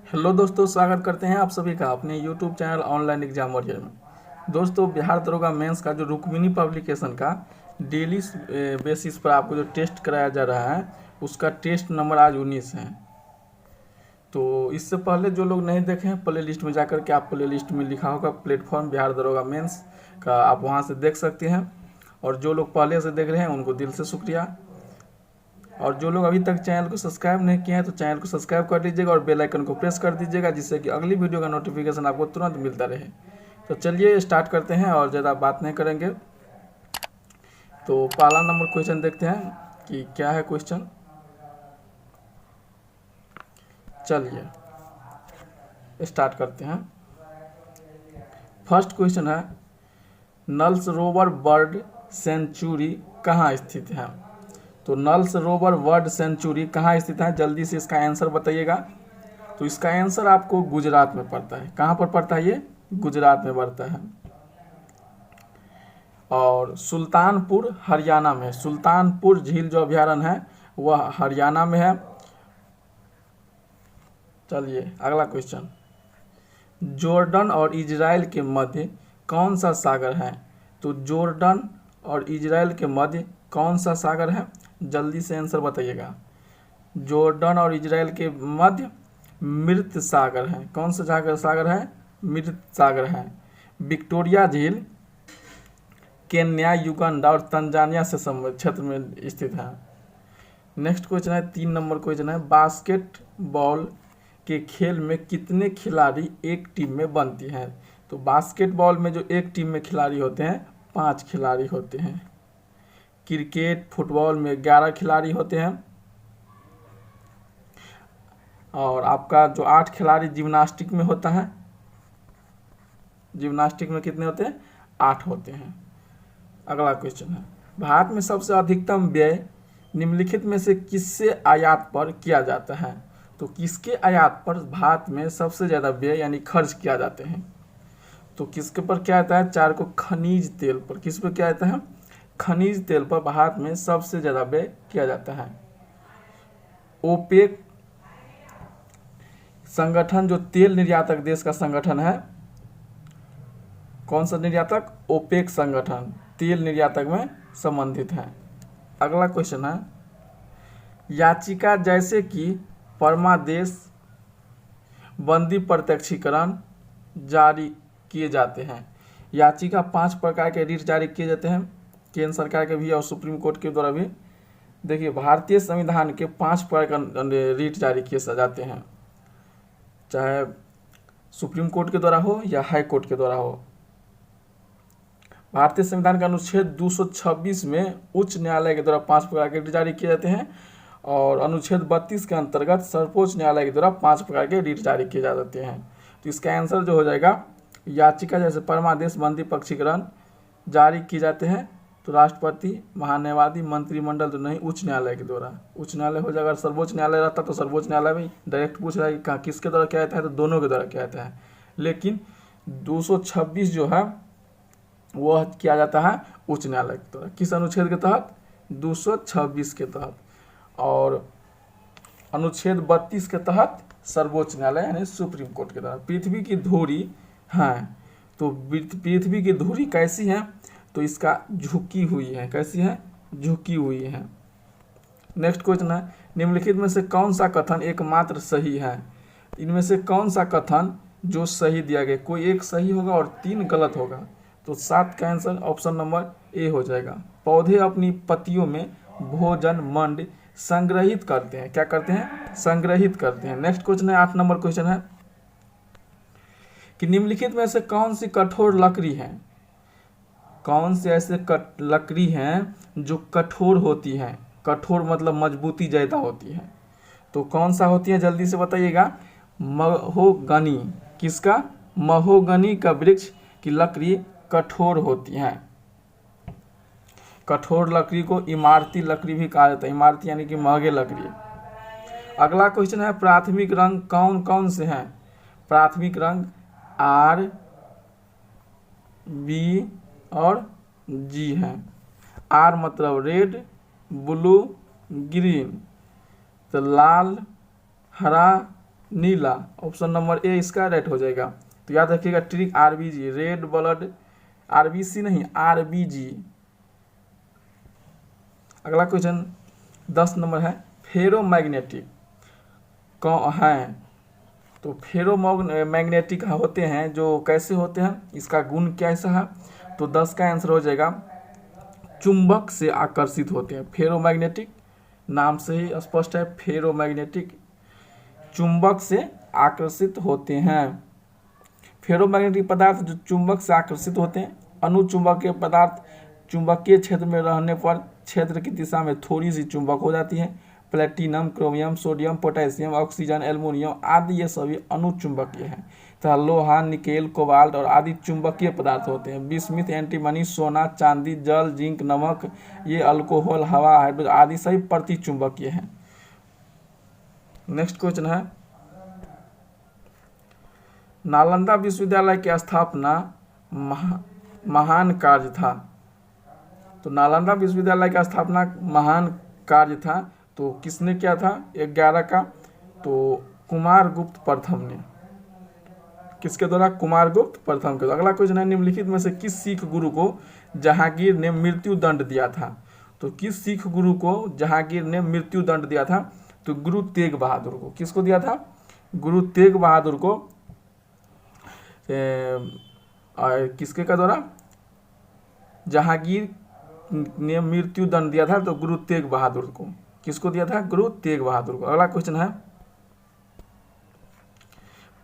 Hello दोस्तों, स्वागत करते हैं आप सभी का अपने YouTube channel online exam warrior में। दोस्तों, बिहार दरोगा मेंस का जो रुक्मिणी पब्लिकेशन का डेली बेसिस पर आपको जो टेस्ट कराया जा रहा है उसका टेस्ट नंबर आज 19 है। तो इससे पहले जो लोग नहीं देखे हैं, प्ले लिस्ट में जाकर के आप प्ले लिस्ट में लिखा होगा प्लेटफॉर्म बिहार दरोगा मेंस का, आप वहाँ से देख सकते हैं। और जो लोग पहले से देख रहे हैं उनको दिल से शुक्रिया। और जो लोग अभी तक चैनल को सब्सक्राइब नहीं किए हैं तो चैनल को सब्सक्राइब कर दीजिएगा और बेल आइकन को प्रेस कर दीजिएगा, जिससे कि अगली वीडियो का नोटिफिकेशन आपको तुरंत मिलता रहे। तो चलिए स्टार्ट करते हैं और ज़्यादा बात नहीं करेंगे। तो पहला नंबर क्वेश्चन देखते हैं कि क्या है क्वेश्चन। चलिए स्टार्ट करते हैं। फर्स्ट क्वेश्चन है, नल सरोवर बर्ड सेंचुरी कहाँ स्थित है? तो नल सरोवर बर्ड सेंचुरी कहाँ स्थित है, जल्दी से इसका आंसर बताइएगा। तो इसका आंसर आपको गुजरात में पड़ता है। कहाँ पर पड़ता है ये? गुजरात में पड़ता है। और सुल्तानपुर हरियाणा में, सुल्तानपुर झील जो अभ्यारण्य है वह हरियाणा में है। चलिए अगला क्वेश्चन, जॉर्डन और इजराइल के मध्य कौन सा सागर है? तो जॉर्डन और इजराइल के मध्य कौन सा सागर है, जल्दी से आंसर बताइएगा। जॉर्डन और इजराइल के मध्य मृत सागर है। कौन सा सागर है? मृत सागर है। विक्टोरिया झील केन्या, युगांडा और तंजानिया से संबंधित क्षेत्र में स्थित है। नेक्स्ट क्वेश्चन है, 3 नंबर क्वेश्चन है, बास्केटबॉल के खेल में कितने खिलाड़ी एक टीम में बनती हैं? तो बास्केटबॉल में जो एक टीम में खिलाड़ी होते हैं 5 खिलाड़ी होते हैं। क्रिकेट फुटबॉल में 11 खिलाड़ी होते हैं। और आपका जो 8 खिलाड़ी जिम्नास्टिक में होता है, जिम्नास्टिक में कितने होते हैं? 8 होते हैं। अगला क्वेश्चन है, भारत में सबसे अधिकतम व्यय निम्नलिखित में से किससे आयात पर किया जाता है? तो किसके आयात पर भारत में सबसे ज़्यादा व्यय यानी खर्च किया जाते हैं? तो किसके पर क्या आता है? 4 को खनिज तेल पर। किस पर क्या आता है? खनिज तेल पर भारत में सबसे ज़्यादा व्यय किया जाता है। ओपेक संगठन जो तेल निर्यातक देश का संगठन है, कौन सा निर्यातक? ओपेक संगठन तेल निर्यातक में संबंधित है। अगला क्वेश्चन है, याचिका जैसे कि परमादेश, बंदी प्रत्यक्षीकरण जारी किए जाते हैं। याचिका 5 प्रकार के रीट जारी किए जाते हैं, केंद्र सरकार के भी और सुप्रीम कोर्ट के द्वारा भी। देखिए, भारतीय संविधान के 5 प्रकार के रीट जारी किए जाते हैं, चाहे सुप्रीम कोर्ट के द्वारा हो या हाई कोर्ट के द्वारा हो। भारतीय संविधान का अनुच्छेद 226 में उच्च न्यायालय के द्वारा 5 प्रकार के रीट जारी किए जाते हैं और अनुच्छेद 32 के अंतर्गत सर्वोच्च न्यायालय के द्वारा 5 प्रकार के रीट जारी किए जा सकते हैं। तो इसका आंसर जो हो जाएगा, याचिका जैसे परमादेश, बंदी प्रत्यक्षीकरण जारी किए जाते हैं तो राष्ट्रपति, महान्यायवादी, मंत्रिमंडल तो नहीं, उच्च न्यायालय के द्वारा। उच्च न्यायालय हो जाएगा। अगर सर्वोच्च न्यायालय रहता तो सर्वोच्च न्यायालय भी डायरेक्ट पूछ रहा है कि कहाँ किसके द्वारा किया जाता है, तो दोनों के द्वारा किया जाता है। लेकिन 226 जो है वह किया जाता है उच्च न्यायालय के द्वारा। किस अनुच्छेद के तहत? 226 के तहत। और अनुच्छेद 32 के तहत सर्वोच्च न्यायालय यानी सुप्रीम कोर्ट के द्वारा। पृथ्वी की धुरी है, तो पृथ्वी की धुरी कैसी है? तो इसका झुकी हुई है। कैसी है? झुकी हुई है। नेक्स्ट क्वेश्चन है, निम्नलिखित में से कौन सा कथन एकमात्र सही है? इनमें से कौन सा कथन जो सही दिया गया, कोई एक सही होगा और 3 गलत होगा। तो 7 का आंसर ऑप्शन नंबर ए हो जाएगा। पौधे अपनी पत्तियों में भोजन मंड संग्रहित करते हैं। क्या करते हैं? संग्रहित करते हैं। नेक्स्ट क्वेश्चन है, 8 नंबर क्वेश्चन है कि निम्नलिखित में से कौन सी कठोर लकड़ी है? कौन से ऐसे लकड़ी हैं जो कठोर होती हैं? कठोर मतलब मजबूती ज़्यादा होती है। तो कौन सा होती है, जल्दी से बताइएगा। महोगनी। किसका? महोगनी का वृक्ष की लकड़ी कठोर होती हैं। कठोर लकड़ी को इमारती लकड़ी भी कहा जाता है। इमारती यानी कि महंगे लकड़ी। अगला क्वेश्चन है, प्राथमिक रंग कौन कौन से हैं? प्राथमिक रंग आर, बी और जी हैं। आर मतलब रेड, ब्लू, ग्रीन। तो लाल, हरा, नीला, ऑप्शन नंबर ए इसका राइट हो जाएगा। तो याद रखिएगा trick RBG, red blood, RBC नहीं आरबीजी। अगला क्वेश्चन 10 नंबर है, फेरोमैग्नेटिक कौन है? तो फेरोमैग्नेटिक होते हैं जो कैसे होते हैं, इसका गुण कैसा है? तो 10 का आंसर हो जाएगा चुंबक से आकर्षित होते हैं। फेरोमैग्नेटिक नाम से ही स्पष्ट है, फेरोमैग्नेटिक चुंबक से आकर्षित होते हैं। फेरोमैग्नेटिक पदार्थ जो चुंबक से आकर्षित होते हैं, अनुचुंबकीय पदार्थ चुंबकीय क्षेत्र में रहने पर क्षेत्र की दिशा में थोड़ी सी चुंबक हो जाती है। Platinum, chromium, sodium, potassium, oxygen, aluminium आदि ये सभी अनुचुंबकीय हैं तथा लोहा, निकेल, कोबाल्ट और आदि चुंबकीय पदार्थ होते हैं। बिस्मिथ, एंटीमनी, सोना, चांदी, जल, जिंक, नमक, ये अल्कोहल, हवा, हाइड्रोजन आदि सभी प्रतिचुंबकीय हैं। नेक्स्ट क्वेश्चन है, नालंदा विश्वविद्यालय की स्थापना महान कार्य था। तो नालंदा विश्वविद्यालय का स्थापना महान कार्य था, तो किसने किया था? 11 का तो कुमारगुप्त प्रथम ने। किसके द्वारा? कुमारगुप्त प्रथम के। अगला क्वेश्चन है, निम्नलिखित में से किस सिख गुरु को जहांगीर ने मृत्यु दंड दिया था? तो किस सिख गुरु को जहांगीर ने मृत्यु दंड दिया था? तो गुरु तेग बहादुर को। किसको दिया था? गुरु तेग बहादुर को। किसके का द्वारा? जहांगीर ने मृत्यु दंड दिया था, तो गुरु तेग बहादुर को। किसको दिया था? गुरु तेग बहादुर को। अगला क्वेश्चन है,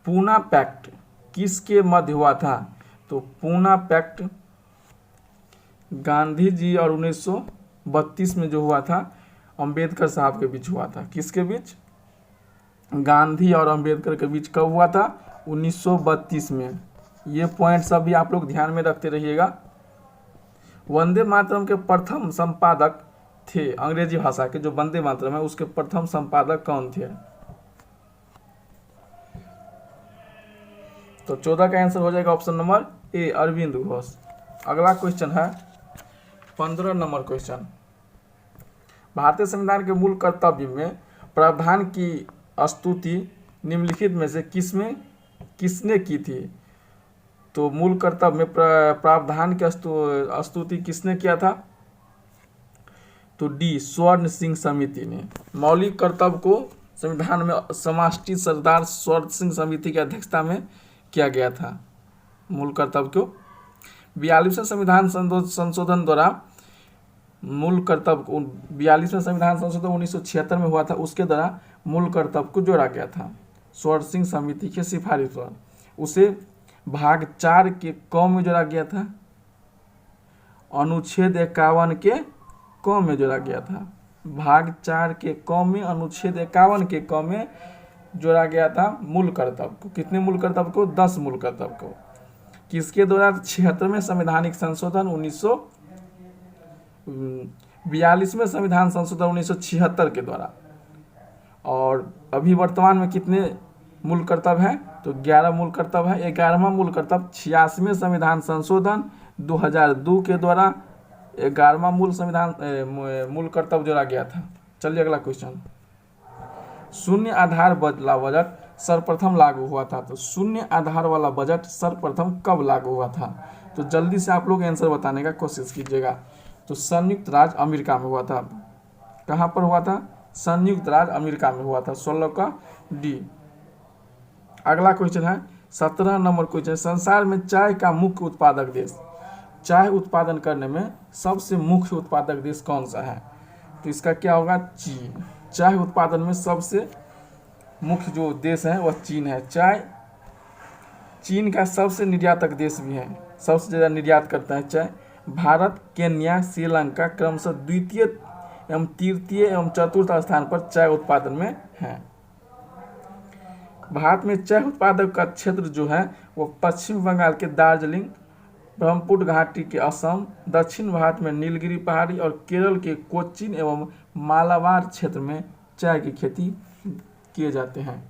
पूना पैक्ट किसके मध्य हुआ था? तो पूना पैक्ट गांधी जी और 1932 में जो हुआ था अंबेडकर साहब के बीच हुआ था। किसके बीच? गांधी और अंबेडकर के बीच कब हुआ था? 1932 में। ये पॉइंट सब भी आप लोग ध्यान में रखते रहिएगा। वंदे मातरम के प्रथम संपादक थे अंग्रेजी भाषा के, जो वंदे मातरम है उसके प्रथम संपादक कौन थे? तो 14 का आंसर हो जाएगा option number A Aurobindo Ghosh. अगला क्वेश्चन है 15 नंबर क्वेश्चन, भारतीय संविधान के मूल कर्तव्य में प्रावधान की स्तुति निम्नलिखित में से किसने की थी? तो मूल कर्तव्य में प्रावधान की स्तुति किसने किया था? तो डी स्वर्ण सिंह समिति ने। मौलिक कर्तव्य को संविधान में समाष्टि सरदार स्वर्ण सिंह समिति की अध्यक्षता में किया गया था। मूल कर्तव्य को 42वें संविधान संशोधन द्वारा मूल कर्तव्य को 42वें संविधान संशोधन 1976 में हुआ था, उसके द्वारा मूल कर्तव्य को जोड़ा गया था स्वर्ण सिंह समिति की सिफारिश पर। उसे भाग 4 के क में जोड़ा गया था, अनुच्छेद 51 के क में जोड़ा गया था। भाग 4 के क में अनुच्छेद 51 के क में जोड़ा गया था मूल कर्तव्य को। कितने मूल कर्तव्य को? 10 मूल कर्तव्य को। किसके द्वारा? 76वें संवैधानिक संशोधन 42वें संविधान संशोधन 1976 के द्वारा। और अभी वर्तमान में कितने मूल कर्तव्य हैं? तो 11 मूल कर्तव्य है। 11वां मूल कर्तव्य 86वें संविधान संशोधन 2002 के द्वारा 11वां मूल कर्तव्य जोड़ा गया था। चलिए अगला क्वेश्चन, शून्य आधार वाला बजट सर्वप्रथम लागू हुआ था। तो शून्य आधार वाला बजट सर्वप्रथम कब लागू हुआ था? तो जल्दी से आप लोग आंसर बताने का कोशिश कीजिएगा। तो संयुक्त राज्य अमेरिका में हुआ था। कहाँ पर हुआ था? संयुक्त राज्य अमेरिका में हुआ था। 16 का डी। अगला क्वेश्चन है 17 नंबर क्वेश्चन, संसार में चाय का मुख्य उत्पादक देश, चाय उत्पादन करने में सबसे मुख्य उत्पादक देश कौन सा है? तो इसका क्या होगा? चीन। चाय उत्पादन में सबसे मुख्य जो देश है वह चीन है। चाय चीन का सबसे निर्यातक देश भी है, सबसे ज़्यादा निर्यात करता है चाय। भारत, केन्या, श्रीलंका क्रमशः द्वितीय एवं तृतीय एवं चतुर्थ स्थान पर चाय उत्पादन में है। भारत में चाय उत्पादक का क्षेत्र जो है वो पश्चिम बंगाल के दार्जिलिंग, ब्रह्मपुत्र घाटी के असम, दक्षिण भारत में नीलगिरी पहाड़ी और केरल के कोचीन एवं मालाबार क्षेत्र में चाय की खेती किए जाते हैं।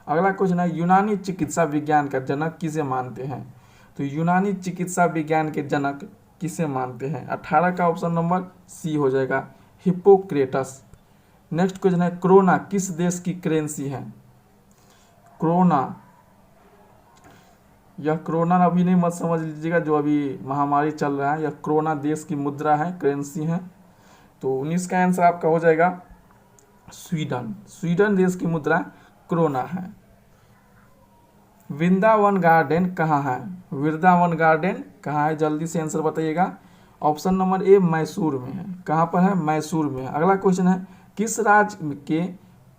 अगला क्वेश्चन है, यूनानी चिकित्सा विज्ञान का जनक किसे मानते हैं? तो यूनानी चिकित्सा विज्ञान के जनक किसे मानते हैं? 18 का ऑप्शन नंबर सी हो जाएगा, हिप्पोक्रेटस। नेक्स्ट क्वेश्चन है, कोरोना किस देश की करेंसी है? कोरोना, यह कोरोना अभी नहीं मत समझ लीजिएगा, जो अभी महामारी चल रहा है, यह कोरोना देश की मुद्रा है, करेंसी है। तो 19 का आंसर आपका हो जाएगा स्वीडन। स्वीडन देश की मुद्रा कोरोना है। वृंदावन गार्डन कहाँ है? वृंदावन गार्डन कहाँ है? जल्दी से आंसर बताइएगा। ऑप्शन नंबर ए मैसूर में है। कहाँ पर है? मैसूर में है। अगला क्वेश्चन है, किस राज्य के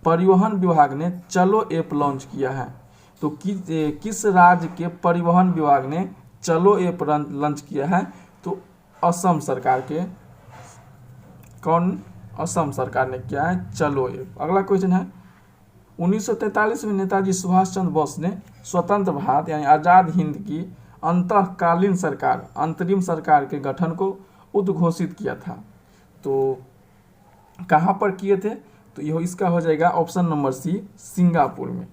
परिवहन विभाग ने चलो ऐप लॉन्च किया है? तो किस राज्य के परिवहन विभाग ने चलो ऐप लॉन्च किया है? तो असम सरकार के, कौन? असम सरकार ने किया है चलो ऐप। अगला क्वेश्चन है, 1943 में नेताजी सुभाष चंद्र बोस ने स्वतंत्र भारत यानी आज़ाद हिंद की अंतःकालीन सरकार, अंतरिम सरकार के गठन को उद्घोषित किया था। तो कहाँ पर किए थे? तो यह इसका हो जाएगा ऑप्शन नंबर सी, सिंगापुर में।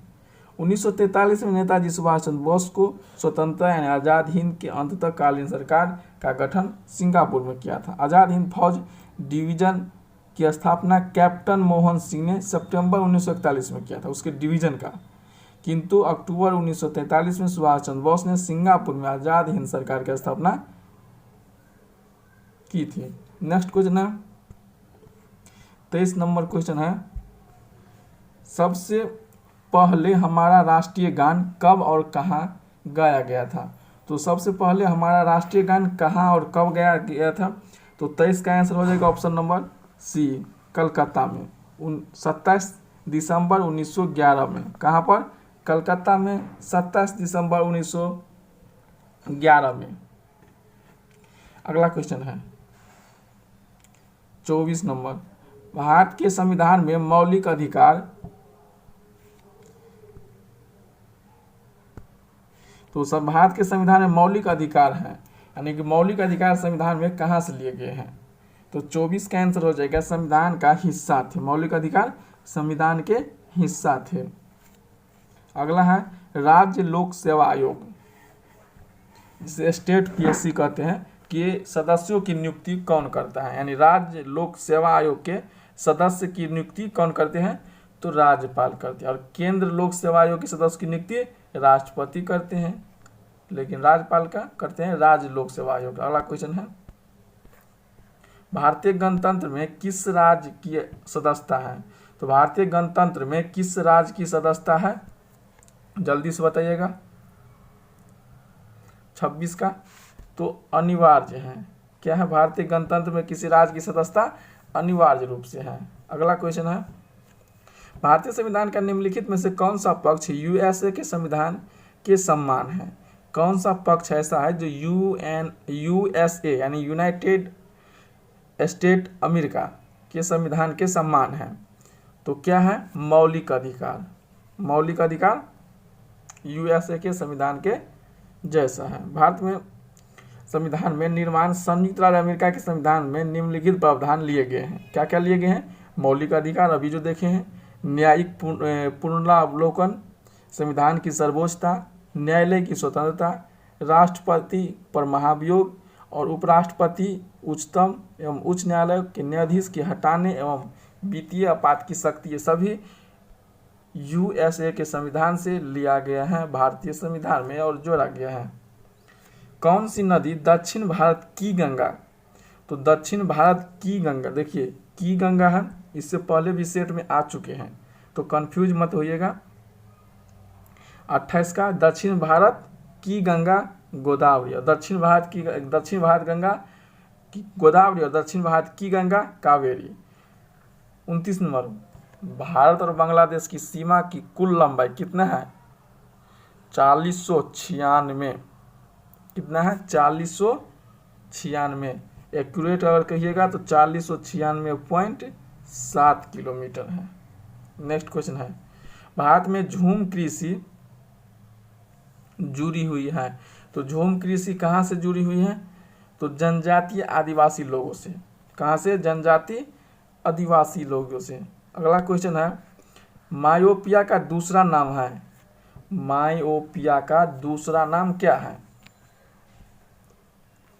1943 में नेताजी सुभाष चंद्र बोस को स्वतंत्रता यानी आज़ाद हिंद की अंतःकालीन सरकार का गठन सिंगापुर में किया था। आज़ाद हिंद फौज डिवीजन की स्थापना कैप्टन मोहन सिंह ने सितंबर 1941 में किया था, उसके डिवीजन का। किंतु अक्टूबर 1943 में सुभाष चंद्र बोस ने सिंगापुर में आज़ाद हिंद सरकार की स्थापना की थी। नेक्स्ट क्वेश्चन है 23 नंबर क्वेश्चन है, सबसे पहले हमारा राष्ट्रीय गान कब और कहाँ गाया गया था? तो सबसे पहले हमारा राष्ट्रीय गान कहाँ और कब गाया गया था? तो 23 का आंसर हो जाएगा ऑप्शन नंबर सी, कलकत्ता में 27 दिसंबर 1911 में। कहाँ पर? कलकत्ता में 27 दिसंबर 1911 में। अगला क्वेश्चन है 24 नंबर, भारत के संविधान में मौलिक अधिकार, तो सब भारत के संविधान में मौलिक अधिकार हैं, यानी कि मौलिक अधिकार संविधान में कहाँ से लिए गए हैं? तो 24 का आंसर हो जाएगा संविधान का हिस्सा थे। मौलिक अधिकार संविधान के हिस्सा थे। अगला है राज्य लोक सेवा आयोग, जिसे स्टेट पीएससी कहते हैं, कि सदस्यों की नियुक्ति कौन करता है? यानी राज्य लोक सेवा आयोग के सदस्य की नियुक्ति कौन करते हैं? तो राज्यपाल करते हैं। और केंद्र लोक सेवा आयोग के सदस्य की नियुक्ति राष्ट्रपति करते हैं, लेकिन राज्यपाल का करते हैं राज्य लोक सेवा आयोग। अगला क्वेश्चन है, भारतीय गणतंत्र में किस राज्य की सदस्यता है? तो भारतीय गणतंत्र में किस राज्य की सदस्यता है? जल्दी से बताइएगा। 26 का, तो अनिवार्य है। क्या है? भारतीय गणतंत्र में किसी राज्य की सदस्यता अनिवार्य रूप से है। अगला क्वेश्चन है, भारतीय संविधान का निम्नलिखित में से कौन सा पक्ष यूएसए के संविधान के समान है? कौन सा पक्ष ऐसा है जो यूएसए यानी यूनाइटेड स्टेट अमेरिका के संविधान के समान है? तो क्या है? मौलिक अधिकार। मौलिक अधिकार यूएसए के संविधान के जैसा है। भारत में संविधान में निर्माण संयुक्त राज्य अमेरिका के संविधान में निम्नलिखित प्रावधान लिए गए हैं। क्या क्या लिए गए हैं? मौलिक अधिकार अभी जो देखे हैं, न्यायिक पुनरावलोकन, संविधान की सर्वोच्चता, न्यायालय की स्वतंत्रता, राष्ट्रपति पर महाभियोग और उपराष्ट्रपति, उच्चतम एवं उच्च न्यायालय के न्यायाधीश के हटाने एवं वित्तीय आपात की शक्ति, ये सभी यूएसए के संविधान से लिया गया है भारतीय संविधान में और जोड़ा गया है। कौन सी नदी दक्षिण भारत की गंगा? तो दक्षिण भारत की गंगा, देखिए की गंगा है, इससे पहले भी सेट में आ चुके हैं, तो कंफ्यूज मत होइएगा। 28 का, दक्षिण भारत की गंगा गोदावरी, और दक्षिण भारत गंगा की गोदावरी और दक्षिण भारत की गंगा कावेरी। 29 नंबर, भारत और बांग्लादेश की सीमा की कुल लंबाई कितना है? 4096। कितना है? 4096। एक्यूरेट अगर कहिएगा तो 4096.7 किलोमीटर है। नेक्स्ट क्वेश्चन है, भारत में झूम कृषि जुड़ी हुई है। तो झूम कृषि कहाँ से जुड़ी हुई है? तो जनजातीय आदिवासी लोगों से। कहाँ से? जनजातीय आदिवासी लोगों से। अगला क्वेश्चन है, मायोपिया का दूसरा नाम है। मायोपिया का दूसरा नाम क्या है?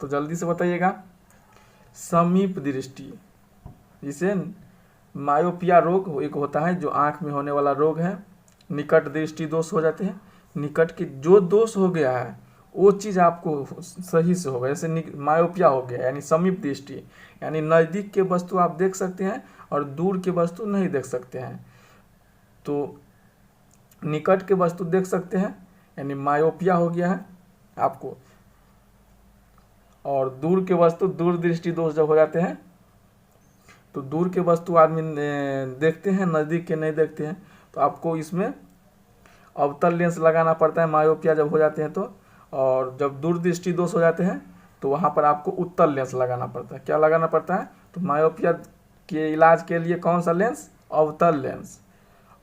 तो जल्दी से बताइएगा। समीप दृष्टि, जिसे मायोपिया रोग एक होता है जो आंख में होने वाला रोग है, निकट दृष्टि दोष हो जाते हैं। निकट के जो दोष हो गया है वो चीज़ आपको सही से होगा। जैसे मायोपिया हो गया यानी समीप दृष्टि, यानी नज़दीक के वस्तु आप देख सकते हैं और दूर के वस्तु नहीं देख सकते हैं। तो निकट के वस्तु देख सकते हैं यानी मायोपिया हो गया है आपको, और दूर के वस्तु दूर दृष्टि दोष जब हो जाते हैं तो दूर के वस्तु आदमी देखते हैं, नज़दीक के नहीं देखते हैं, तो आपको इसमें अवतल लेंस लगाना पड़ता है मायोपिया जब हो जाते हैं तो। और जब दूर दृष्टि दोष हो जाते हैं तो वहाँ पर आपको उत्तल लेंस लगाना पड़ता है। क्या लगाना पड़ता है? तो मायोपिया के इलाज के लिए कौन सा लेंस? अवतल लेंस,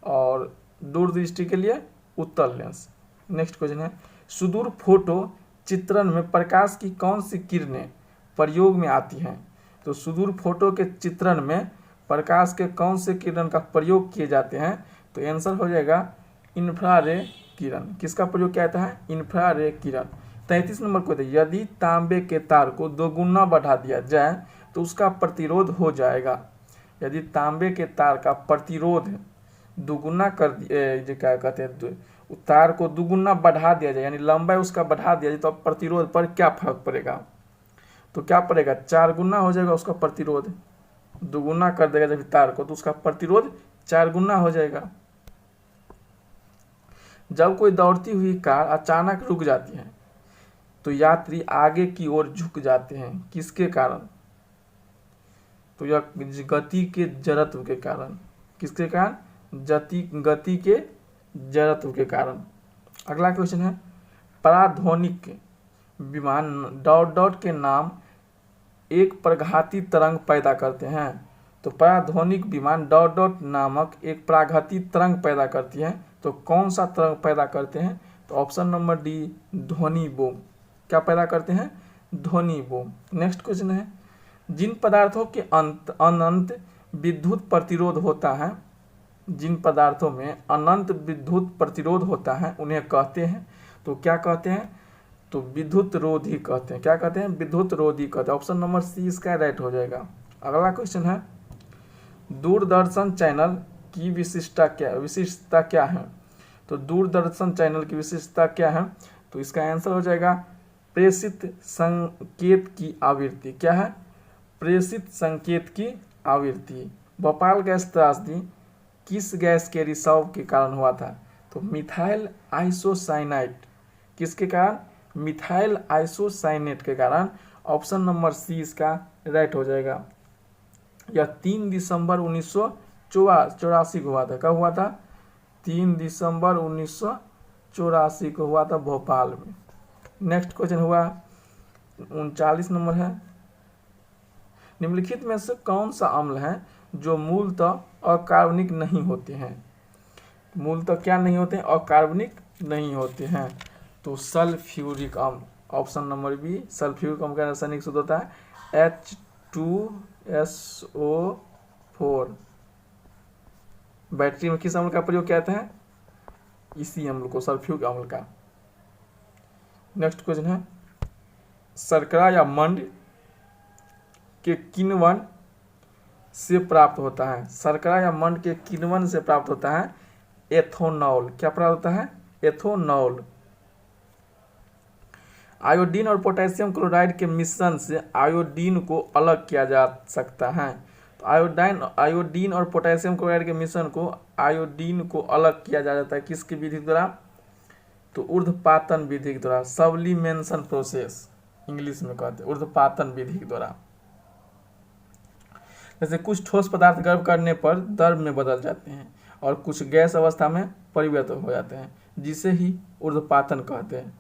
और दूर दृष्टि के लिए उत्तल लेंस। नेक्स्ट क्वेश्चन है, सुदूर फोटो चित्रण में प्रकाश की कौन सी किरणें प्रयोग में आती हैं? तो सुदूर फोटो के चित्रण में प्रकाश के कौन से किरण का प्रयोग किए जाते हैं? तो आंसर हो जाएगा इंफ्रारे किरण। किसका प्रयोग किया जाता है? इंफ्रारे किरण। 33 नंबर को देखिए, यदि तांबे के तार को 2 गुना बढ़ा दिया जाए तो उसका प्रतिरोध हो जाएगा। यदि तांबे के तार का प्रतिरोध दुगुना कर दिया, क्या कहते हैं, तार को दुगुना बढ़ा दिया जाए यानी लंबाई उसका बढ़ा दिया जाए तो प्रतिरोध पर क्या फर्क पड़ेगा? तो क्या पड़ेगा? 4 गुना हो जाएगा उसका प्रतिरोध। दुगुना कर देगा जब तार को तो उसका प्रतिरोध 4 गुना हो जाएगा। जब कोई दौड़ती हुई कार अचानक रुक जाती है तो यात्री आगे की ओर झुक जाते हैं, किसके कारण? तो यह गति के जड़त्व के कारण। किसके कारण? गति के जड़त्व के कारण। अगला क्वेश्चन है, पराध्वनिक विमान डॉट डॉट के नाम एक प्रघाती तरंग पैदा करते हैं। तो पराध्वनिक विमान डॉट डॉट नामक एक प्राघाती तरंग पैदा करती है। तो कौन सा तरंग पैदा करते हैं? तो ऑप्शन नंबर डी, ध्वनि बूम। क्या पैदा करते हैं? ध्वनि बूम। नेक्स्ट क्वेश्चन है, जिन पदार्थों के अनंत विद्युत प्रतिरोध होता है, जिन पदार्थों में अनंत विद्युत प्रतिरोध होता है उन्हें कहते हैं। तो क्या कहते हैं? तो विद्युत रोधी कहते हैं। क्या कहते हैं? विद्युत रोधी कहते हैं। ऑप्शन नंबर सी इसका राइट हो जाएगा। अगला क्वेश्चन है, दूरदर्शन चैनल की विशिष्टता क्या है? तो दूरदर्शन चैनल की विशिष्टता क्या है? तो इसका आंसर हो जाएगा प्रेषित संकेत की आवृत्ति। क्या है? प्रेषित संकेत की आवृत्ति। भोपाल गैस त्रासदी किस गैस के रिसाव के कारण हुआ था? तो मिथाइल आइसोसाइनेट। किसके कारण? मिथाइल आइसोसाइनेट के कारण। ऑप्शन नंबर सी इसका राइट हो जाएगा। यह 3 दिसंबर 1984 को हुआ था। कब हुआ था? 3 दिसंबर 1984 को हुआ था भोपाल में। नेक्स्ट क्वेश्चन हुआ 39 नंबर है, निम्नलिखित में से कौन सा अम्ल है जो मूलतः अकार्बनिक नहीं होते हैं? मूलतः क्या नहीं होते हैं? अकार्बनिक नहीं होते हैं। तो सल्फ्यूरिक अम्ल। ऑप्शन नंबर बी, सल्फ्यूरिक अम्ल का रासायनिक सूत्र होता है H2SO4। बैटरी में किस अम्ल का प्रयोग किया जाता है? इसी अम्ल को, सल्फ्यूरिक अम्ल का। नेक्स्ट क्वेश्चन है, शर्करा या मंड के किण्वन से प्राप्त होता है? शर्करा या मंड के किण्वन से प्राप्त होता है एथोनॉल। क्या प्राप्त होता है? एथोनॉल। आयोडीन और पोटेशियम क्लोराइड के मिश्रण से आयोडीन को अलग किया जा सकता है। तो आयोडीन और पोटेशियम क्लोराइड के मिश्रण को आयोडीन को अलग किया जा जाता है किसकी विधि द्वारा? तो ऊर्ध्वपातन विधि के द्वारा, सब्लिमेशन प्रोसेस इंग्लिश में कहते हैं, ऊर्ध्वपातन विधि के द्वारा। जैसे कुछ ठोस पदार्थ गर्म करने पर द्रव में बदल जाते हैं और कुछ गैस अवस्था में परिवर्तित हो जाते हैं, जिसे ही ऊर्ध्वपातन कहते हैं।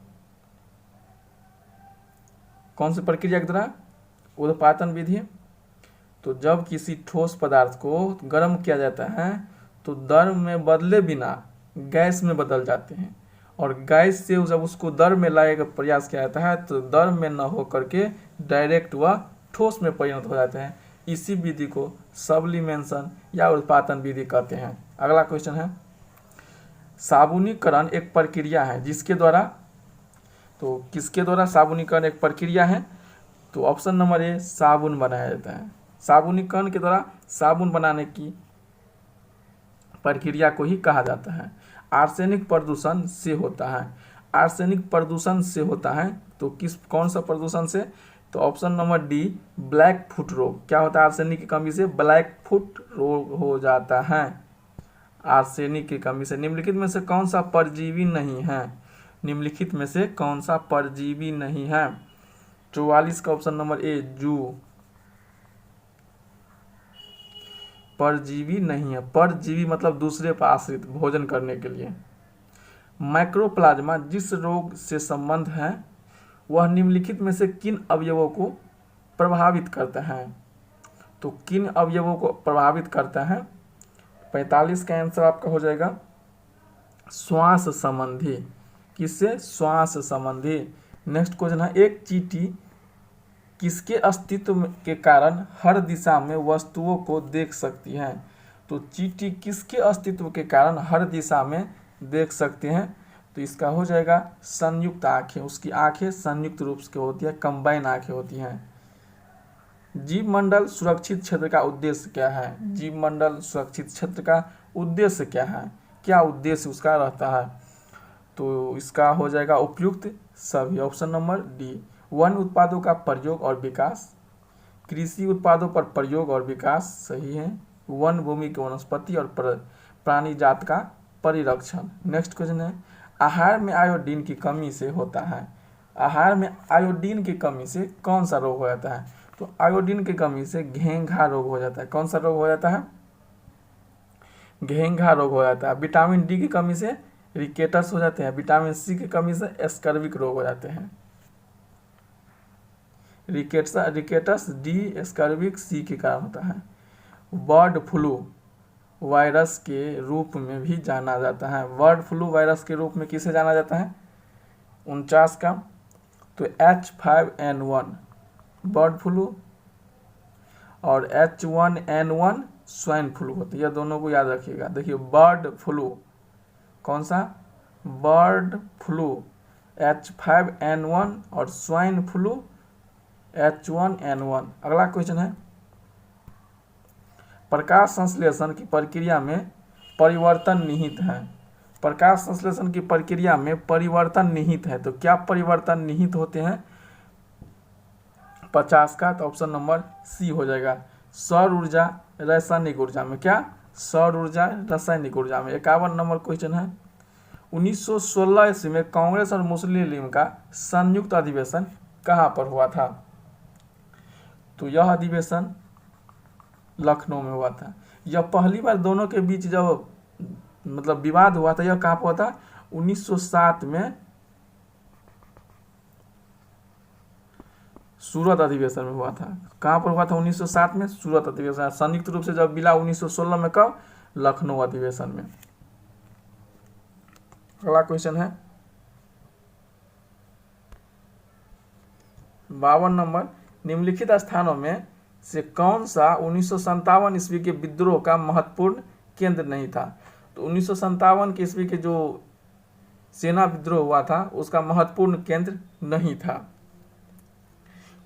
कौन सी प्रक्रिया के द्वारा? ऊर्ध्वपातन विधि। तो जब किसी ठोस पदार्थ को गर्म किया जाता है तो द्रव में बदले बिना गैस में बदल जाते हैं, और गैस से जब उसको द्रव में लाने का प्रयास किया जाता है तो द्रव में न हो करके डायरेक्ट वह ठोस में परिणत हो जाते हैं। इसी विधि को सब्लिमेशन या ऊर्ध्वपातन विधि कहते हैं। अगला क्वेश्चन है, साबुनीकरण एक प्रक्रिया है जिसके द्वारा, तो किसके द्वारा साबुनीकरण एक प्रक्रिया है? तो ऑप्शन नंबर ए, साबुन बनाया जाता है। साबुनीकरण के द्वारा साबुन बनाने की प्रक्रिया को ही कहा जाता है। आर्सेनिक प्रदूषण से होता है। आर्सेनिक प्रदूषण से होता है तो कौन सा प्रदूषण से? तो option number D, black foot रोग। क्या होता है आर्सेनिक की कमी से? ब्लैक फुट रोग हो जाता है आर्सेनिक की कमी से। निम्नलिखित में से कौन सा परजीवी नहीं है? निम्नलिखित में से कौन सा परजीवी नहीं है? 44 का ऑप्शन नंबर ए, जू परजीवी नहीं है। परजीवी मतलब दूसरे पर आश्रित, भोजन करने के लिए। माइक्रोप्लाज्मा जिस रोग से संबंध है वह निम्नलिखित में से किन अवयवों को प्रभावित करता है? तो किन अवयवों को प्रभावित करता है? 45 का आंसर आपका हो जाएगा श्वास संबंधी। किससे? श्वास संबंधी। नेक्स्ट क्वेश्चन है, एक चींटी किसके अस्तित्व के कारण हर दिशा में वस्तुओं को देख सकती है? तो चींटी किसके अस्तित्व के कारण हर दिशा में देख सकते हैं? तो इसका हो जाएगा संयुक्त आंखें। उसकी आंखें संयुक्त रूप से होती है, कंबाइन आंखें होती हैं। जीव मंडल सुरक्षित क्षेत्र का उद्देश्य क्या है? जीव मंडल सुरक्षित क्षेत्र का उद्देश्य क्या है? क्या उद्देश्य उसका रहता है? तो इसका हो जाएगा उपयुक्त सभी, ऑप्शन नंबर डी। वन उत्पादों का प्रयोग और विकास, कृषि उत्पादों पर प्रयोग और विकास, सही है। वन भूमि के वनस्पति और प्राणी जात का परिरक्षण। नेक्स्ट क्वेश्चन है, आहार में आयोडीन की कमी से होता है। आहार में आयोडीन की कमी से कौन सा रोग हो जाता है? तो आयोडीन की कमी से घेंघा रोग हो जाता है। कौन सा रोग हो जाता है? घेंघा रोग हो जाता है। विटामिन डी की कमी से रिकेटस हो जाते हैं। विटामिन सी की कमी से एस्कर्विक रोग हो जाते हैं। रिकेटस डी एस्कर्विक सी के कारण होता है। बर्ड फ्लू वायरस के रूप में भी जाना जाता है। बर्ड फ्लू वायरस के रूप में किसे जाना जाता है? 49 का, तो H5N1 बर्ड फ्लू और H1N1 स्वाइन फ्लू होती है। दोनों को याद रखिएगा। देखिए बर्ड फ्लू, कौन सा? बर्ड फ्लू H5N1 और स्वाइन फ्लू H1N1। अगला क्वेश्चन है, प्रकाश संश्लेषण की प्रक्रिया में परिवर्तन निहित है। प्रकाश संश्लेषण की प्रक्रिया में परिवर्तन निहित है, तो क्या परिवर्तन निहित होते हैं? 50 का, तो ऑप्शन नंबर सी हो जाएगा सौर ऊर्जा रासायनिक ऊर्जा में। क्या? सौर ऊर्जा रासायनिक ऊर्जा में। 51 नंबर क्वेश्चन है, 1916 ईस्वी में कांग्रेस और मुस्लिम लीग का संयुक्त अधिवेशन कहाँ पर हुआ था? तो यह अधिवेशन लखनऊ में हुआ था। यह पहली बार दोनों के बीच जब मतलब विवाद हुआ था, यह कहाँ पर हुआ था? 1907 में सूरत अधिवेशन में हुआ था। कहाँ पर हुआ था? 1907 में सूरत अधिवेशन। संयुक्त रूप से जब मिला 1916 में, कब? लखनऊ अधिवेशन में। अगला क्वेश्चन है 52 नंबर, निम्नलिखित स्थानों में से कौन सा 1957 ईस्वी के विद्रोह का महत्वपूर्ण केंद्र नहीं था? तो 1957 के ईस्वी के जो सेना विद्रोह हुआ था उसका महत्वपूर्ण केंद्र नहीं था।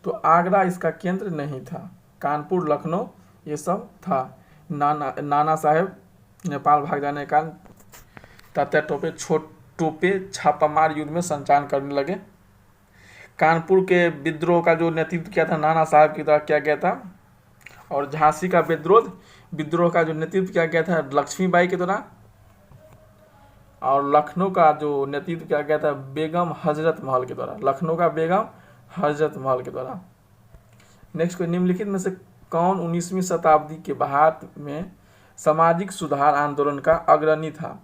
तो आगरा इसका केंद्र नहीं था। कानपुर, लखनऊ ये सब था। नाना साहेब नेपाल भाग जाने के कारण तात्या टोपे छापामार युद्ध में संचालन करने लगे। कानपुर के विद्रोह का जो नेतृत्व किया था नाना साहब की द्वारा किया गया था, और झांसी का विद्रोह का जो नेतृत्व किया गया था लक्ष्मीबाई के द्वारा, और लखनऊ का जो नेतृत्व किया गया था बेगम हजरत महल के द्वारा। लखनऊ का बेगम हजरत महल के द्वारा। नेक्स्ट, निम्नलिखित में से कौन 19वीं शताब्दी के भारत में सामाजिक सुधार आंदोलन का अग्रणी था?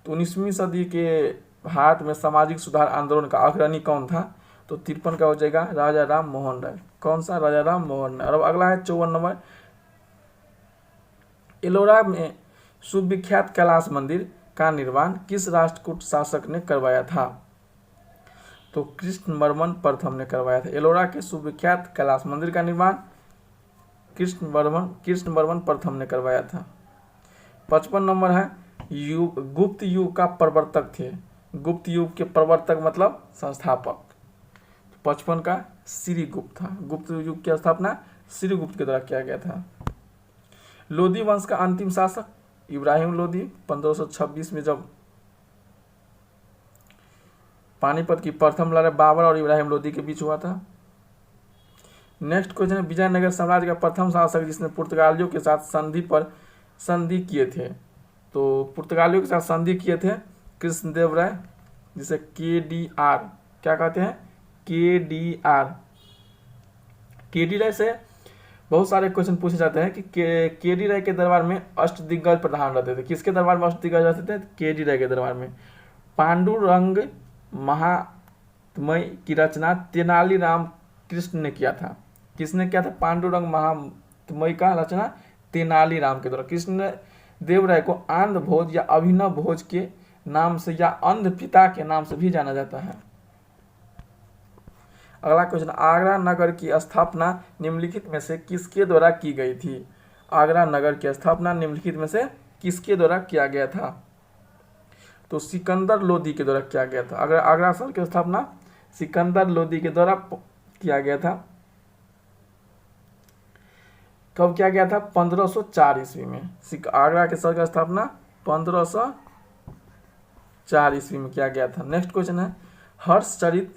तो 19वीं सदी के भारत में सामाजिक सुधार आंदोलन का अग्रणी कौन था? तो 53 का हो जाएगा राजा राम मोहन राय। कौन सा? राजा राम मोहन राय। और अगला है 54 नंबर, एलोरा में सुविख्यात कैलाश मंदिर का निर्माण किस राष्ट्रकूट शासक ने करवाया था? तो कृष्णवर्मन प्रथम ने करवाया था। एलोरा के सुविख्यात कैलाश मंदिर का निर्माण कृष्णवर्मन प्रथम ने करवाया था। 55 नंबर है, गुप्त युग का प्रवर्तक थे। गुप्त युग के प्रवर्तक मतलब संस्थापक। 55 का श्रीगुप्त था। गुप्त युग की स्थापना श्रीगुप्त के द्वारा किया गया था। लोधी वंश का अंतिम शासक इब्राहिम लोधी 1526 में जब पानीपत की प्रथम लड़ाई बाबर और इब्राहिम लोदी के बीच हुआ था। नेक्स्ट क्वेश्चन है, विजयनगर साम्राज्य का प्रथम शासक जिसने पुर्तगालियों के साथ संधि किए थे। तो पुर्तगालियों के साथ संधि किए थे कृष्णदेव राय, जिसे KDR क्या कहते हैं, KDR। KD राय से बहुत सारे क्वेश्चन पूछे जाते हैं कि KD राय के दरबार में अष्टदिग्गज प्रधान रहते थे। किसके दरबार में अष्टदिग्गज रहते थे? KD राय के दरबार में। पांडुरंग महात्म्य की रचना तेनालीराम कृष्ण ने किया था। किसने किया था? पांडुरंग महात्म्य का रचना तेनालीराम के द्वारा। कृष्ण देव राय को आंध्र भोज या अभिनव भोज के नाम से या अंध पिता के नाम से भी जाना जाता है। अगला क्वेश्चन, आगरा नगर की स्थापना निम्नलिखित में से किसके द्वारा की गई थी? आगरा नगर की स्थापना निम्नलिखित में से किसके द्वारा किया गया था? तो सिकंदर लोदी के द्वारा किया गया था। अगर आगरा शहर की स्थापना सिकंदर लोदी के द्वारा किया गया था। कब किया गया था? 1504 ईस्वी में। आगरा के शहर की स्थापना 1504 ईस्वी में किया गया था। नेक्स्ट क्वेश्चन है, हर्षचरित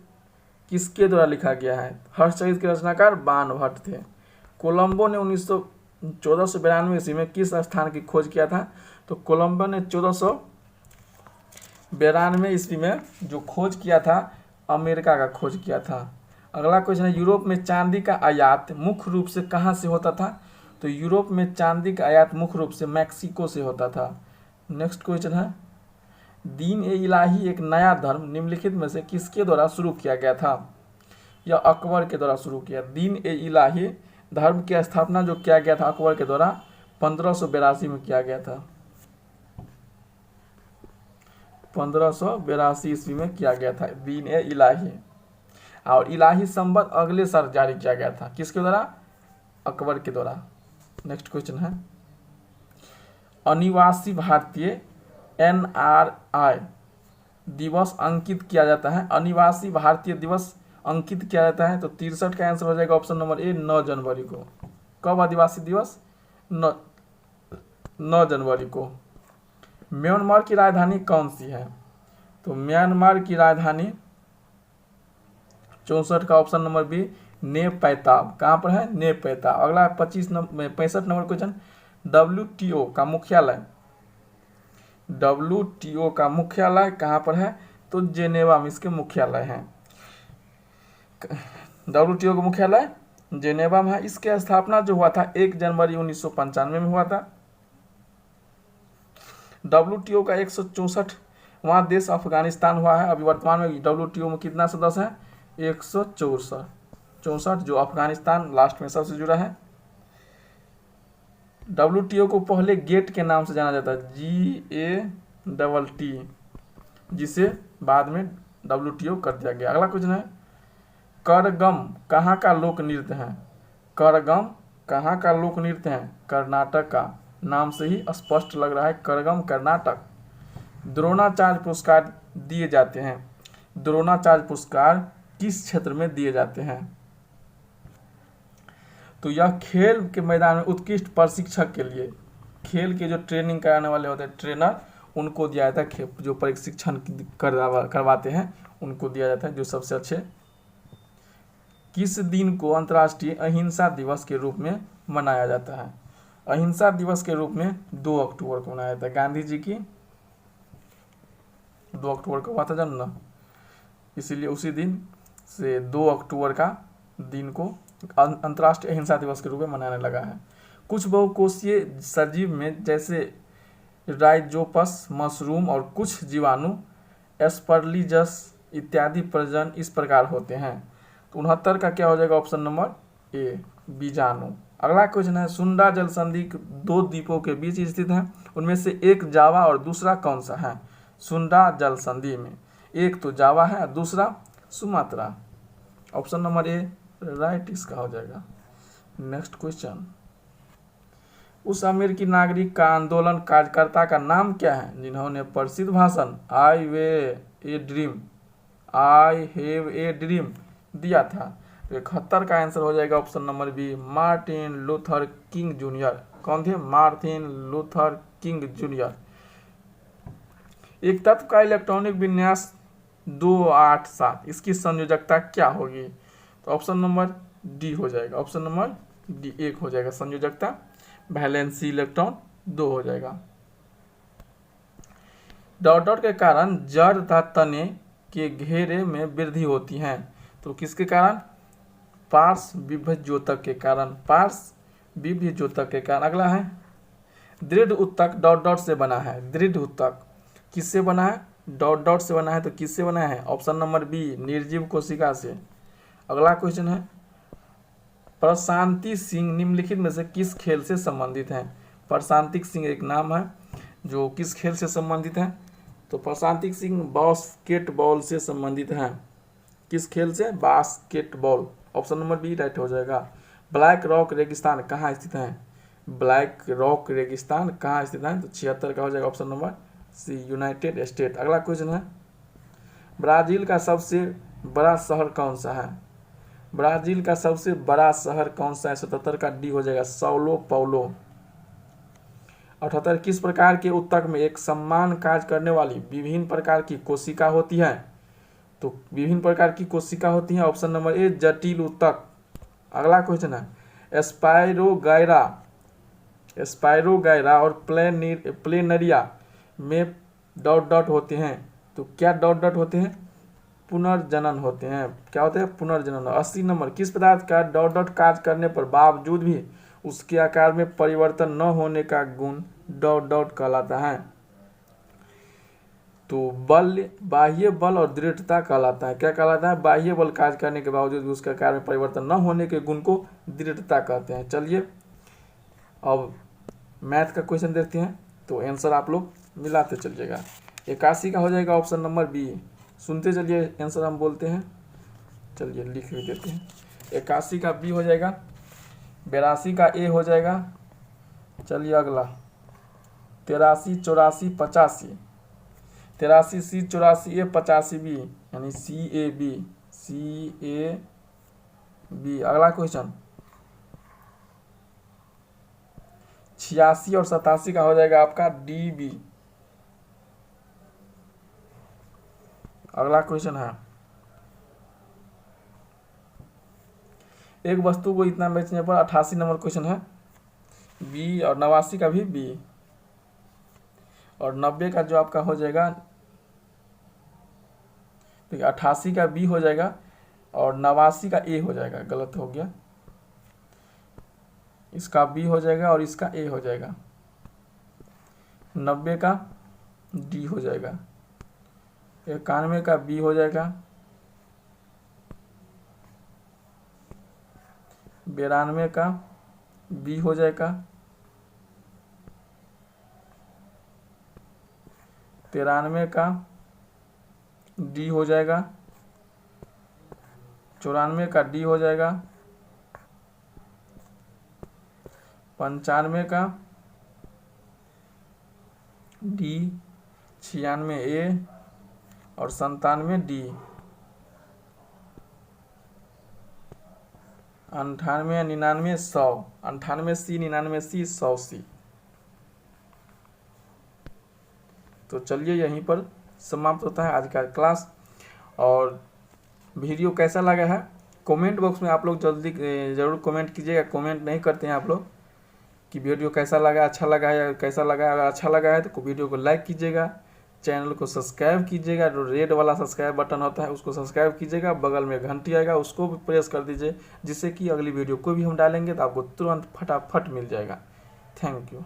किसके द्वारा लिखा गया है? हर्षचरित के रचनाकार बाणभट्ट थे। कोलंबो ने 1492 ईस्वी में किस स्थान की खोज किया था? तो कोलंबो ने 1492 ईस्वी में जो खोज किया था, अमेरिका का खोज किया था। अगला क्वेश्चन है, यूरोप में चांदी का आयात मुख्य रूप से कहाँ से होता था? तो यूरोप में चांदी का आयात मुख्य रूप से मैक्सिको से होता था। नेक्स्ट क्वेश्चन है, दीन ए इलाही एक नया धर्म निम्नलिखित में से किसके द्वारा शुरू किया गया था? यह अकबर के द्वारा शुरू किया। दीन ए इलाही धर्म की स्थापना जो किया गया था अकबर के द्वारा 1582 में किया गया था। 1582 ईस्वी में किया गया था दीन ए इलाही। और इलाही संबत अगले साल जारी किया गया था। किसके द्वारा? अकबर के द्वारा। नेक्स्ट क्वेश्चन है, अनिवासी भारतीय NRI दिवस अंकित किया जाता है। अनिवासी भारतीय दिवस अंकित किया जाता है। तो 63 का आंसर हो जाएगा ऑप्शन नंबर ए, 9 जनवरी को। कब आदिवासी दिवस? 9 जनवरी को। म्यांमार की राजधानी कौन सी है? तो म्यांमार की राजधानी 64 का ऑप्शन नंबर बी, नेपैताब। कहाँ पर है? नेपैताब। अगला 65 नंबर क्वेश्चन, WTO का मुख्यालय कहाँ पर है? तो जेनेवा में इसके मुख्यालय हैं। WTO का मुख्यालय जेनेवा में है। इसके स्थापना जो हुआ था 1 जनवरी 1995 में हुआ था। WTO का 164वां देश अफगानिस्तान हुआ है। अभी वर्तमान में WTO में कितना सदस्य है? 164 जो अफगानिस्तान लास्ट में सबसे जुड़ा है। WTO को पहले गेट के नाम से जाना जाता है, GATT, जिसे बाद में WTO कर दिया गया। अगला क्वेश्चन है, करगम कहाँ का लोक नृत्य है? करगम कहाँ का लोक नृत्य है? कर्नाटक का। नाम से ही स्पष्ट लग रहा है, करगम कर्नाटक। द्रोणाचार्य पुरस्कार दिए जाते हैं। द्रोणाचार्य पुरस्कार किस क्षेत्र में दिए जाते हैं? तो यह खेल के मैदान में उत्कृष्ट प्रशिक्षक के लिए, खेल के जो ट्रेनिंग कराने वाले होते हैं ट्रेनर, उनको दिया जाता है। जो प्रशिक्षण करवाते हैं उनको दिया जाता है, जो सबसे अच्छे। किस दिन को अंतर्राष्ट्रीय अहिंसा दिवस के रूप में मनाया जाता है? अहिंसा दिवस के रूप में 2 अक्टूबर को मनाया जाता है। गांधी जी की 2 अक्टूबर को हुआ था जन्म, इसीलिए उसी दिन से 2 अक्टूबर का दिन को अंतर्राष्ट्रीय अहिंसा दिवस के रूप में मनाने लगा है। कुछ बहुकोषीय सजीव में जैसे राइजोपस, मशरूम और कुछ जीवाणु एस्परलिजस इत्यादि प्रजनन इस प्रकार होते हैं। तो 69 का क्या हो जाएगा? ऑप्शन नंबर ए, बीजाणु। अगला क्वेश्चन है, सुंडा जल संधि 2 द्वीपों के बीच स्थित है, उनमें से एक जावा और दूसरा कौन सा है? सुंडा जल संधि में एक तो जावा है और दूसरा सुमात्रा। ऑप्शन नंबर ए राइट इसका हो जाएगा। नेक्स्ट क्वेश्चन, उस अमेरिकी नागरिक का आंदोलन कार्यकर्ता का नाम क्या है जिन्होंने प्रसिद्ध भाषण आई हैव ए ड्रीम दिया था? तो 71 का आंसर हो जाएगा option number B, Martin Luther King junior. कौन थे? Martin Luther King junior. एक तत्व का इलेक्ट्रॉनिक विन्यास 2 8 7, इसकी संयोजकता क्या होगी? तो ऑप्शन नंबर डी हो जाएगा, ऑप्शन नंबर डी 1 हो जाएगा संयोजकता, वैलेंसी इलेक्ट्रॉन 2 हो जाएगा। डॉट डॉट के कारण जड़ तथा तने के घेरे में वृद्धि होती है, तो किसके कारण? पार्श्व विभज्योतक के कारण, पार्श्व विभज्योतक के कारण। अगला है दृढ़ उत्तक डॉट डॉट से बना है, दृढ़ उत्तक किससे बना है? डॉट डॉट से बना है, तो किससे बना है? ऑप्शन नंबर बी, निर्जीव कोशिका से। अगला क्वेश्चन है प्रशांति सिंह निम्नलिखित में से किस खेल से संबंधित है? प्रशांति सिंह एक नाम है जो किस खेल से संबंधित है? तो प्रशांति सिंह बास्केटबॉल से संबंधित है। किस खेल से? Basketball. Option number B right हो जाएगा। ब्लैक रॉक रेगिस्तान कहाँ स्थित है? ब्लैक रॉक रेगिस्तान कहाँ स्थित है? तो 76 का हो जाएगा option number C, United State. अगला क्वेश्चन है ब्राजील का सबसे बड़ा शहर कौन सा है? ब्राजील का सबसे बड़ा शहर कौन सा है? 77 का डी हो जाएगा, साओ पाउलो। 78 किस प्रकार के उत्तक में एक समान कार्य करने वाली विभिन्न प्रकार की कोशिका होती है? तो विभिन्न प्रकार की कोशिका होती है, ऑप्शन नंबर ए जटिल उत्तक। अगला क्वेश्चन है स्पाइरोगायरा और प्लेनरिया में डॉट डॉट होते हैं, तो क्या डॉट डॉट होते हैं? पुनर्जनन होते हैं। क्या होते हैं? पुनर्जनन। 80 नंबर किस पदार्थ का डॉट डॉट कार्य करने पर बावजूद भी उसके आकार में परिवर्तन न होने का गुण डॉट डॉट कहलाता है? तो बल, बाह्य बल और दृढ़ता कहलाता है। क्या कहलाता है? बाह्य बल कार्य करने के बावजूद भी उसके आकार में परिवर्तन न होने के गुण को दृढ़ता कहते हैं। चलिए अब मैथ का क्वेश्चन देखते हैं, तो आंसर आप लोग मिलाते चलिएगा। 81 का हो जाएगा ऑप्शन नंबर बी। सुनते चलिए आंसर हम बोलते हैं, चलिए लिख भी देते हैं। 81 का बी हो जाएगा, 82 का ए हो जाएगा। चलिए अगला 83 84 85, 83 सी 84 ए 85 बी, यानी सी ए बी। अगला क्वेश्चन 86 और 87 का हो जाएगा आपका डी बी। अगला क्वेश्चन है एक वस्तु को इतना बेचने पर 88 नंबर क्वेश्चन है बी, और 89 का भी बी, और 90 का जो आपका हो जाएगा, ठीक है 88 का बी हो जाएगा और 89 का ए हो जाएगा। गलत हो गया, इसका बी हो जाएगा और इसका ए हो जाएगा। 90 का डी हो जाएगा, 91 का बी हो जाएगा, 92 का बी हो जाएगा, 93 का डी हो जाएगा, 94 का डी हो जाएगा, 95 का डी, 96 ए और 97 डी, 98 99 100, 98 सी 99 सी 100 सी। तो चलिए यहीं पर समाप्त होता है आज का क्लास। और वीडियो कैसा लगा है कमेंट बॉक्स में आप लोग जल्दी ज़रूर कमेंट कीजिएगा। कमेंट नहीं करते हैं आप लोग कि वीडियो कैसा लगा, अच्छा लगा या कैसा लगा। अगर अच्छा लगा है तो वीडियो को लाइक कीजिएगा, चैनल को सब्सक्राइब कीजिएगा, जो रेड वाला सब्सक्राइब बटन होता है उसको सब्सक्राइब कीजिएगा, बगल में घंटी आएगा उसको भी प्रेस कर दीजिए, जिससे कि अगली वीडियो कोई भी हम डालेंगे तो आपको तुरंत फटाफट मिल जाएगा। Thank you.